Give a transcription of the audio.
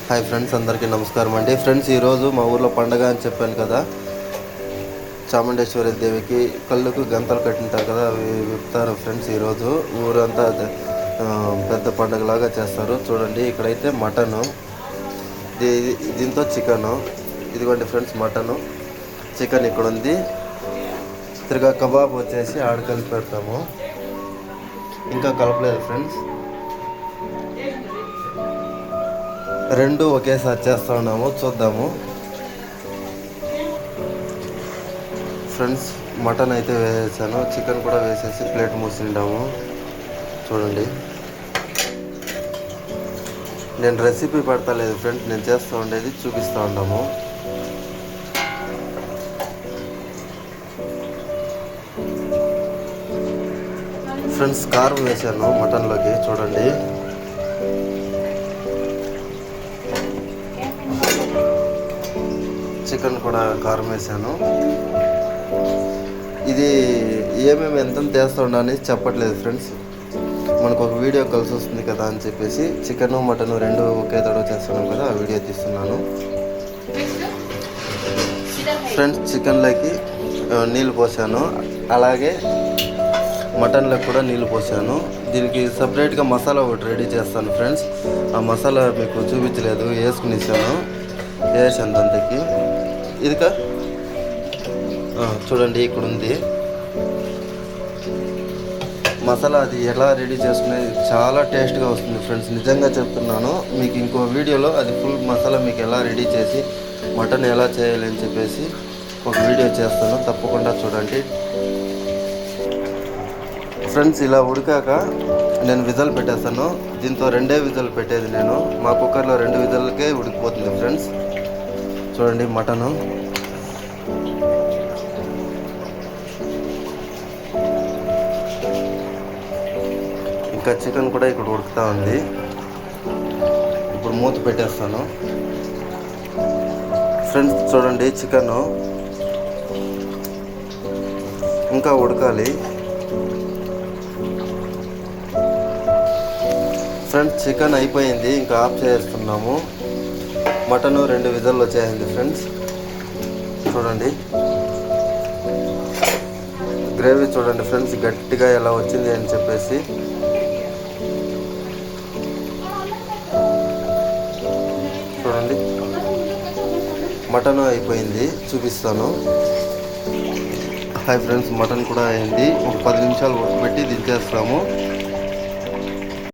Hi friends, అందరికీ నమస్కారం అండి. ఫ్రెండ్స్, ఈరోజు మా ఊర్లో పండగ అని చెప్పాను కదా, చాముండేశ్వరి దేవికి కళ్ళుకు గంతలు కట్టింటారు కదా, అవి విప్పుతారు ఫ్రెండ్స్. ఈరోజు ఊరంతా పెద్ద పండగలాగా చేస్తారు. చూడండి, ఇక్కడైతే మటను, దీంతో చికెను. ఇదిగోండి ఫ్రెండ్స్, మటను చికెన్ ఇక్కడ ఉంది. తిరగా కబాబ్ వచ్చేసి ఆడ కలిపి పెడతాము. ఇంకా కలపలేదు ఫ్రెండ్స్, రెండు ఒకేసారి చేస్తూ ఉన్నాము. చూద్దాము ఫ్రెండ్స్. మటన్ అయితే వేసేసాను, చికెన్ కూడా వేసేసి ప్లేట్ మూసిండాము. చూడండి, నేను రెసిపీ పెడతలేదు ఫ్రెండ్స్, నేను చేస్తూ ఉండేది చూపిస్తూ ఉన్నాము. ఫ్రెండ్స్, కారం వేసాను మటన్లోకి. చూడండి, చికెన్ కూడా కారం వేసాను. ఇది ఏమేమి ఎంత చేస్తూ ఉండని చెప్పట్లేదు ఫ్రెండ్స్, మనకు ఒక వీడియో కలిసి వస్తుంది కదా అని చెప్పేసి చికెన్ మటన్ రెండు ఒకే తడవ చేస్తున్నాం కదా, ఆ వీడియో తీస్తున్నాను ఫ్రెండ్స్. చికెన్లోకి నీళ్ళు పోసాను, అలాగే మటన్లోకి కూడా నీళ్ళు పోసాను. దీనికి సపరేట్గా మసాలా ఒకటి రెడీ చేస్తాను ఫ్రెండ్స్. ఆ మసాలా మీకు చూపించలేదు, వేసుకునేసాను, వేసాను దాంట్లోకి. ఇదిగా చూడండి, ఇక్కడ ఉంది మసాలా. అది ఎలా రెడీ చేసుకునేది చాలా టేస్ట్గా వస్తుంది ఫ్రెండ్స్, నిజంగా చెప్తున్నాను. మీకు ఇంకో వీడియోలో అది ఫుల్ మసాలా మీకు ఎలా రెడీ చేసి మటన్ ఎలా చేయాలి అని చెప్పేసి ఒక వీడియో చేస్తాను, తప్పకుండా చూడండి ఫ్రెండ్స్. ఇలా ఉడికాక నేను విజల్ పెట్టేస్తాను. దీంతో రెండే విజల్ పెట్టేది నేను, మా కుక్కర్లో 2 విజల్కే ఉడికిపోతుంది ఫ్రెండ్స్. చూడండి, మటను ఇంకా చికెన్ కూడా ఇక్కడ ఉడుకుతూ ఉంది. ఇప్పుడు మూత పెట్టేస్తాను ఫ్రెండ్స్. చూడండి, చికెను ఇంకా ఉడకాలి ఫ్రెండ్స్. చికెన్ అయిపోయింది, ఇంకా ఆఫ్ చేస్తున్నాము. మటను 2 విజల్లు వచ్చేసింది ఫ్రెండ్స్. చూడండి, గ్రేవీ చూడండి ఫ్రెండ్స్, గట్టిగా ఎలా వచ్చింది అని చెప్పేసి. చూడండి, మటన్ అయిపోయింది, చూపిస్తాను. హాయ్ ఫ్రెండ్స్, మటన్ కూడా అయింది. ఒక 10 నిమిషాలు ఉడకబెట్టి దించేస్తాము.